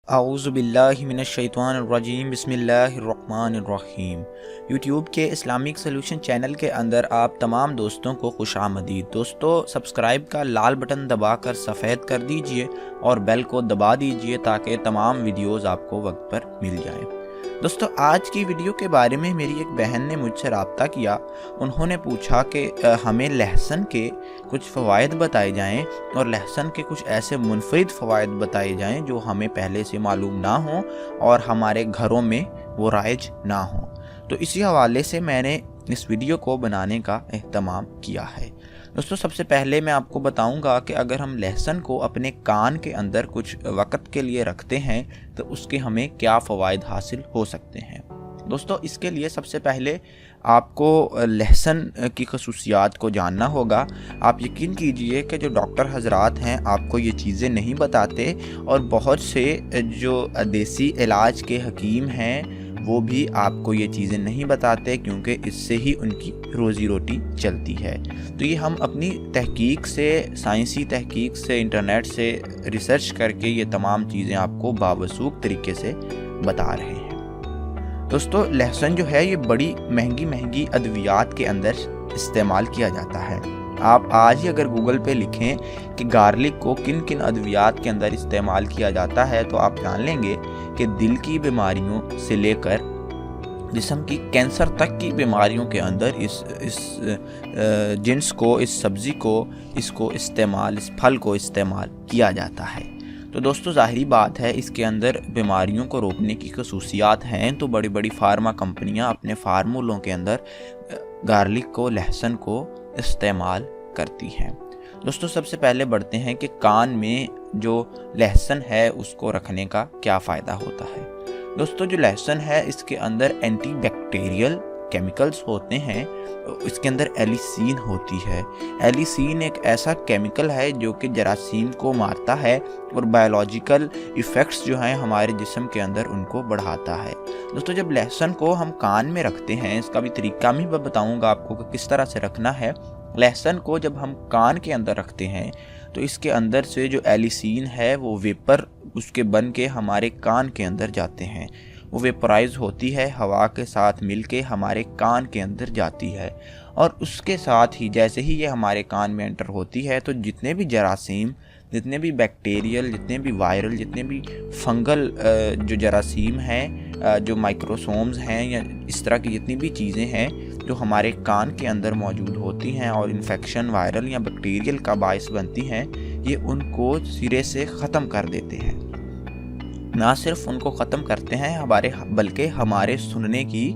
आऊज़ुबिल्लाहि मिनश्शैतानिर्रजीम बिस्मिल्लाहिर्रहमानिर्रहीम। यूट्यूब के Islamic solution channel के अंदर आप तमाम दोस्तों को खुशामदीद। दोस्तों, सब्सक्राइब का लाल बटन दबाकर सफ़ेद कर दीजिए और बेल को दबा दीजिए ताकि तमाम वीडियोस आपको वक्त पर मिल जाएं। दोस्तों, आज की वीडियो के बारे में मेरी एक बहन ने मुझसे रब्ता किया। उन्होंने पूछा कि हमें लहसुन के कुछ फ़वाइद बताए जाएं और लहसुन के कुछ ऐसे मुनफरिद फ़वाइद बताए जाएं जो हमें पहले से मालूम ना हो और हमारे घरों में वो राइज ना हो। तो इसी हवाले से मैंने इस वीडियो को बनाने का एहतमाम किया है। दोस्तों, सबसे पहले मैं आपको बताऊंगा कि अगर हम लहसुन को अपने कान के अंदर कुछ वक्त के लिए रखते हैं तो उसके हमें क्या फ़वाइद हासिल हो सकते हैं। दोस्तों, इसके लिए सबसे पहले आपको लहसुन की खसूसियात को जानना होगा। आप यकीन कीजिए कि जो डॉक्टर हजरात हैं आपको ये चीज़ें नहीं बताते और बहुत से जो देसी इलाज के हकीम हैं वो भी आपको ये चीज़ें नहीं बताते, क्योंकि इससे ही उनकी रोज़ी रोटी चलती है। तो ये हम अपनी तहकीक से, साइंसी तहकीक से, इंटरनेट से रिसर्च करके ये तमाम चीज़ें आपको बावसूख तरीके से बता रहे हैं। दोस्तों, लहसुन जो है ये बड़ी महंगी अद्वियात के अंदर इस्तेमाल किया जाता है। आप आज ही अगर गूगल पे लिखें कि गार्लिक को किन किन अद्वियात के अंदर इस्तेमाल किया जाता है तो आप जान लेंगे कि दिल की बीमारियों से लेकर जिस्म की कैंसर तक की बीमारियों के अंदर इस जिन्स को, इस सब्ज़ी को, इसको इस्तेमाल, इस फल को इस्तेमाल किया जाता है। तो दोस्तों, ज़ाहिरी बात है इसके अंदर बीमारियों को रोकने की खसूसियात हैं। तो बड़ी बड़ी फार्मा कंपनियां अपने फार्मूलों के अंदर गार्लिक को, लहसुन को इस्तेमाल करती हैं। दोस्तों, सबसे पहले बढ़ते हैं कि कान में जो लहसुन है उसको रखने का क्या फ़ायदा होता है। दोस्तों, जो लहसुन है इसके अंदर एंटीबैक्टीरियल केमिकल्स होते हैं। इसके अंदर एलिसीन होती है। एलिसीन एक ऐसा केमिकल है जो कि जरासीम को मारता है और बायोलॉजिकल इफ़ेक्ट्स जो हैं हमारे जिस्म के अंदर उनको बढ़ाता है। दोस्तों, जब लहसुन को हम कान में रखते हैं, इसका भी तरीका मैं बताऊंगा आपको कि किस तरह से रखना है। लहसुन को जब हम कान के अंदर रखते हैं तो इसके अंदर से जो एलिसीन है वो वेपर उसके बन के हमारे कान के अंदर जाते हैं। वो वेपराइज होती है, हवा के साथ मिलके हमारे कान के अंदर जाती है और उसके साथ ही जैसे ही ये हमारे कान में एंटर होती है तो जितने भी जरासीम, जितने भी बैक्टीरियल, जितने भी वायरल, जितने भी फंगल जो जरासीम हैं, जो माइक्रोसोम्स हैं या इस तरह की जितनी भी चीज़ें हैं जो हमारे कान के अंदर मौजूद होती हैं और इन्फेक्शन, वायरल या बैक्टीरियल का बायस बनती हैं, ये उनको सिरे से ख़त्म कर देते हैं। ना सिर्फ उनको ख़त्म करते हैं बल्कि हमारे सुनने की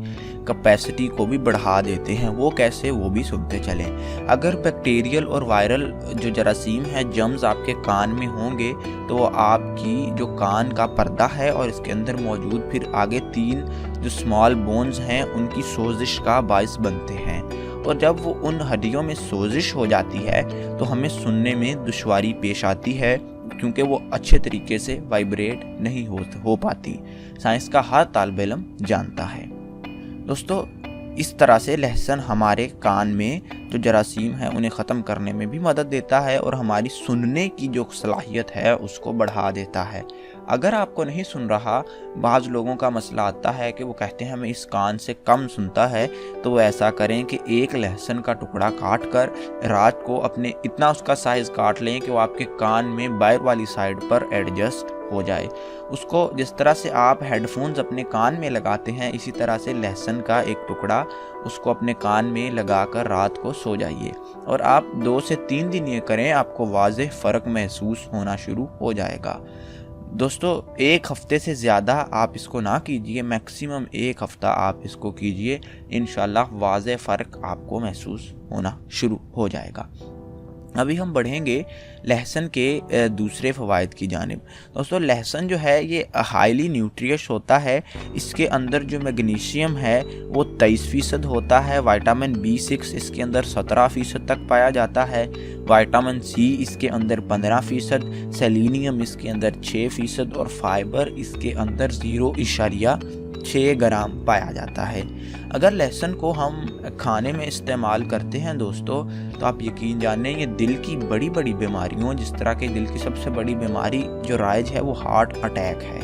कैपेसिटी को भी बढ़ा देते हैं। वो कैसे, वो भी सुनते चलें। अगर बैक्टीरियल और वायरल जो जरासीम हैं, जर्म्स आपके कान में होंगे तो वो आपकी जो कान का पर्दा है और इसके अंदर मौजूद फिर आगे 3 जो स्मॉल बोन्स हैं उनकी सोजिश का बायस बनते हैं और जब वो उन हड्डियों में सोजिश हो जाती है तो हमें सुनने में दुश्वारी पेश आती है, क्योंकि वो अच्छे तरीके से वाइब्रेट नहीं हो पाती। साइंस का हर तालिब इल्म जानता है। दोस्तों, इस तरह से लहसुन हमारे कान में जो जरासीम है उन्हें ख़त्म करने में भी मदद देता है और हमारी सुनने की जो सलाहियत है उसको बढ़ा देता है। अगर आपको नहीं सुन रहा, बाज़ लोगों का मसला आता है कि वो कहते हैं हमें इस कान से कम सुनता है, तो वो ऐसा करें कि एक लहसुन का टुकड़ा काट कर रात को अपने इतना उसका साइज़ काट लें कि वो आपके कान में बाहर वाली साइड पर एडजस्ट हो जाए। उसको जिस तरह से आप हेडफोन्स अपने कान में लगाते हैं, इसी तरह से लहसुन का एक टुकड़ा उसको अपने कान में लगाकर रात को सो जाइए और आप 2 से 3 दिन ये करें, आपको वाज़ेह फ़र्क महसूस होना शुरू हो जाएगा। दोस्तों, 1 हफ़्ते से ज़्यादा आप इसको ना कीजिए, मैक्सिमम 1 हफ़्ता आप इसको कीजिए, इंशाल्लाह वाज़ेह फ़र्क आपको महसूस होना शुरू हो जाएगा। अभी हम बढ़ेंगे लहसुन के दूसरे फ़वाइद की जानिब। दोस्तों, लहसुन जो है ये हाईली न्यूट्रियस होता है। इसके अंदर जो मैग्नीशियम है वो 23% होता है। विटामिन B6 इसके अंदर 17% तक पाया जाता है। विटामिन C इसके अंदर 15%, सेलेनियम इसके अंदर 6% और फाइबर इसके अंदर 0.6 ग्राम पाया जाता है। अगर लहसुन को हम खाने में इस्तेमाल करते हैं दोस्तों, तो आप यकीन जानें ये दिल की बड़ी बड़ी बीमारियों, जिस तरह के दिल की सबसे बड़ी बीमारी जो राइज है वो हार्ट अटैक है,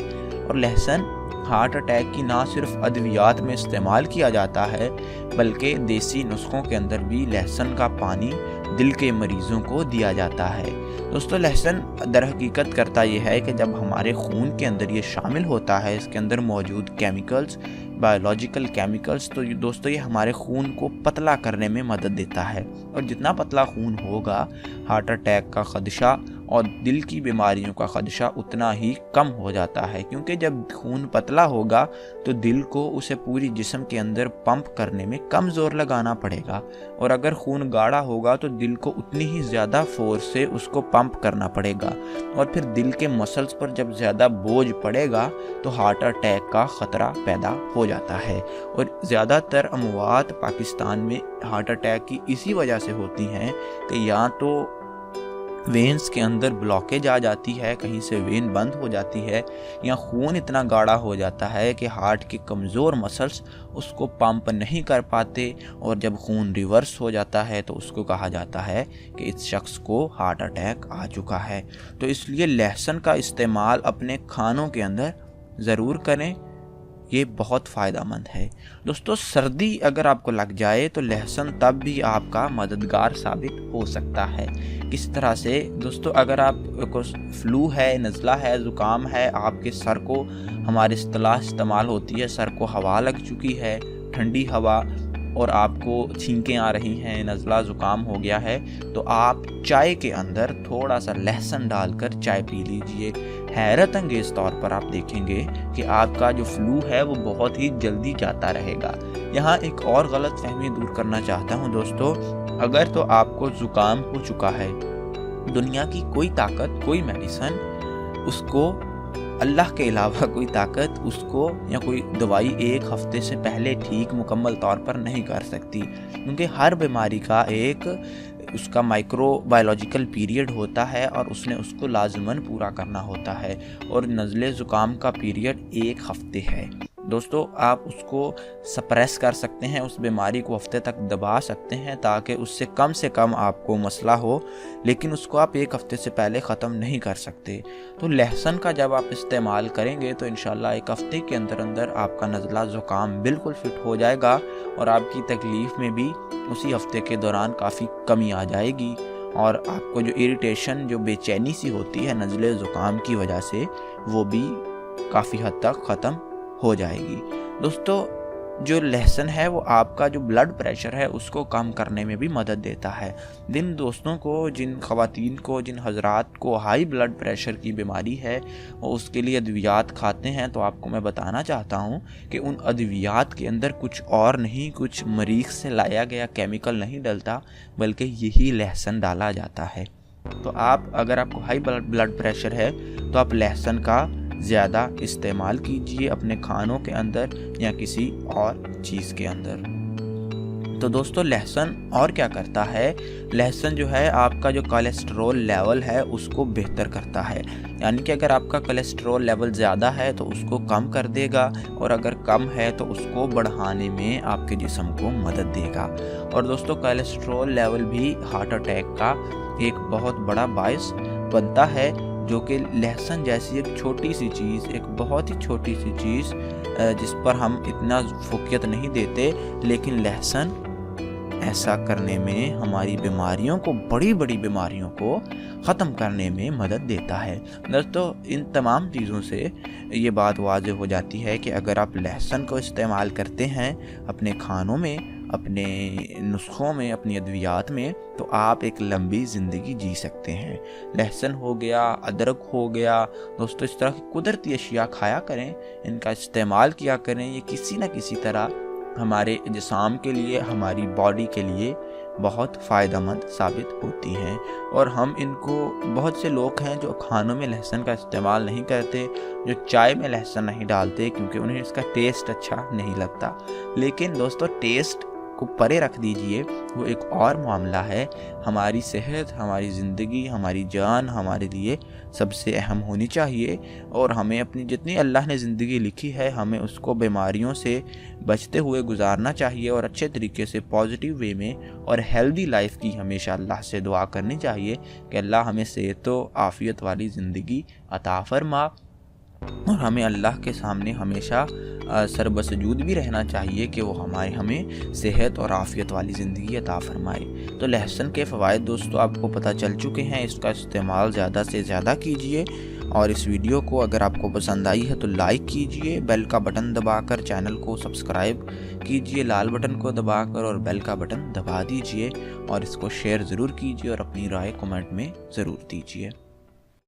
और लहसुन हार्ट अटैक की ना सिर्फ अद्वियात में इस्तेमाल किया जाता है बल्कि देसी नुस्खों के अंदर भी लहसुन का पानी दिल के मरीज़ों को दिया जाता है। दोस्तों लहसुन दर हकीकत करता यह है कि जब हमारे खून के अंदर ये शामिल होता है, इसके अंदर मौजूद केमिकल्स, बायोलॉजिकल केमिकल्स, तो दोस्तों ये हमारे खून को पतला करने में मदद देता है। और जितना पतला खून होगा, हार्ट अटैक का ख़दशा और दिल की बीमारियों का ख़दशा उतना ही कम हो जाता है, क्योंकि जब खून पतला होगा तो दिल को उसे पूरी जिस्म के अंदर पंप करने में कम ज़ोर लगाना पड़ेगा, और अगर खून गाढ़ा होगा तो दिल को उतनी ही ज़्यादा फोर्स से उसको पंप करना पड़ेगा, और फिर दिल के मसल्स पर जब ज़्यादा बोझ पड़ेगा तो हार्ट अटैक का ख़तरा पैदा हो जाता है। और ज़्यादातर अमवात पाकिस्तान में हार्ट अटैक की इसी वजह से होती हैं कि या तो वेन्स के अंदर ब्लॉकेज आ जाती है, कहीं से वेन बंद हो जाती है, या खून इतना गाढ़ा हो जाता है कि हार्ट के कमज़ोर मसल्स उसको पंप नहीं कर पाते, और जब खून रिवर्स हो जाता है तो उसको कहा जाता है कि इस शख्स को हार्ट अटैक आ चुका है। तो इसलिए लहसुन का इस्तेमाल अपने खानों के अंदर ज़रूर करें, ये बहुत फ़ायदेमंद है। दोस्तों सर्दी अगर आपको लग जाए तो लहसुन तब भी आपका मददगार साबित हो सकता है। किस तरह से दोस्तों, अगर आपको फ्लू है, नज़ला है, ज़ुकाम है, आपके सर को, हमारी इस्तिलाह इस्तेमाल होती है, सर को हवा लग चुकी है, ठंडी हवा, और आपको छींकें आ रही हैं, नज़ला ज़ुकाम हो गया है, तो आप चाय के अंदर थोड़ा सा लहसुन डालकर चाय पी लीजिए। हैरत अंगेज़ तौर पर आप देखेंगे कि आपका जो फ्लू है वो बहुत ही जल्दी जाता रहेगा। यहाँ एक और गलत फहमी दूर करना चाहता हूँ दोस्तों, अगर तो आपको ज़ुकाम हो चुका है, दुनिया की कोई ताकत, कोई मेडिसिन उसको, अल्लाह के अलावा कोई ताकत उसको या कोई दवाई एक हफ्ते से पहले ठीक मुकम्मल तौर पर नहीं कर सकती, क्योंकि हर बीमारी का एक उसका माइक्रोबायोलॉजिकल पीरियड होता है और उसने उसको लाजमन पूरा करना होता है, और नज़ले ज़ुकाम का पीरियड 1 हफ्ते है। दोस्तों आप उसको सप्रेस कर सकते हैं, उस बीमारी को हफ्ते तक दबा सकते हैं ताकि उससे कम से कम आपको मसला हो, लेकिन उसको आप 1 हफ्ते से पहले ख़त्म नहीं कर सकते। तो लहसुन का जब आप इस्तेमाल करेंगे तो इंशाल्लाह 1 हफ्ते के अंदर अंदर आपका नज़ला ज़ुकाम बिल्कुल फिट हो जाएगा, और आपकी तकलीफ़ में भी उसी हफ्ते के दौरान काफ़ी कमी आ जाएगी, और आपको जो इरिटेशन, जो बेचैनी सी होती है नज़ले ज़ुकाम की वजह से, वो भी काफ़ी हद तक ख़त्म हो जाएगी। दोस्तों जो लहसुन है वो आपका जो ब्लड प्रेशर है उसको कम करने में भी मदद देता है। जिन दोस्तों को, जिन ख़वातीन को, जिन हजरात को हाई ब्लड प्रेशर की बीमारी है वो उसके लिए अद्वियात खाते हैं, तो आपको मैं बताना चाहता हूँ कि उन अद्वियात के अंदर कुछ और नहीं, कुछ मरीज़ से लाया गया केमिकल नहीं डलता, बल्कि यही लहसुन डाला जाता है। तो आप, अगर आपको हाई ब्लड प्रेशर है तो आप लहसुन का ज़्यादा इस्तेमाल कीजिए अपने खानों के अंदर या किसी और चीज़ के अंदर। तो दोस्तों लहसुन और क्या करता है, लहसुन जो है आपका जो कोलेस्ट्रॉल लेवल है उसको बेहतर करता है, यानी कि अगर आपका कोलेस्ट्रॉल लेवल ज़्यादा है तो उसको कम कर देगा, और अगर कम है तो उसको बढ़ाने में आपके जिस्म को मदद देगा। और दोस्तों कोलेस्ट्रॉल लेवल भी हार्ट अटैक का एक बहुत बड़ा बायस बनता है, जो कि लहसुन जैसी एक छोटी सी चीज़, एक बहुत ही छोटी सी चीज़ जिस पर हम इतना फोकियत नहीं देते, लेकिन लहसुन ऐसा करने में हमारी बीमारियों को, बड़ी बड़ी बीमारियों को ख़त्म करने में मदद देता है। दोस्तों इन तमाम चीज़ों से ये बात वाज़ेह हो जाती है कि अगर आप लहसुन को इस्तेमाल करते हैं अपने खानों में, अपने नुस्खों में, अपनी अद्वियात में, तो आप एक लंबी ज़िंदगी जी सकते हैं। लहसुन हो गया, अदरक हो गया, दोस्तों इस तरह की कुदरती अशिया खाया करें, इनका इस्तेमाल किया करें। ये किसी न किसी तरह हमारे जिस्म के लिए, हमारी बॉडी के लिए बहुत फ़ायदेमंद साबित होती हैं। और हम इनको, बहुत से लोग हैं जो खानों में लहसुन का इस्तेमाल नहीं करते, जो चाय में लहसुन नहीं डालते क्योंकि उन्हें इसका टेस्ट अच्छा नहीं लगता। लेकिन दोस्तों टेस्ट को परे रख दीजिए, वो एक और मामला है। हमारी सेहत, हमारी ज़िंदगी, हमारी जान हमारे लिए सबसे अहम होनी चाहिए, और हमें अपनी जितनी अल्लाह ने ज़िंदगी लिखी है हमें उसको बीमारियों से बचते हुए गुजारना चाहिए, और अच्छे तरीके से पॉजिटिव वे में और हेल्दी लाइफ की हमेशा अल्लाह से दुआ करनी चाहिए कि अल्लाह हमें सेहत व आफ़ियत वाली ज़िंदगी अता फरमा। और हमें अल्लाह के सामने हमेशा सरबसजूद भी रहना चाहिए कि वो हमें सेहत और आफ़ियत वाली ज़िंदगी अता फ़रमाए। तो लहसुन के फ़वाइद दोस्तों आपको पता चल चुके हैं, इसका इस्तेमाल ज़्यादा से ज़्यादा कीजिए। और इस वीडियो को अगर आपको पसंद आई है तो लाइक कीजिए, बेल का बटन दबाकर चैनल को सब्सक्राइब कीजिए, लाल बटन को दबाकर, और बेल का बटन दबा दीजिए, और इसको शेयर ज़रूर कीजिए और अपनी राय कमेंट में ज़रूर दीजिए।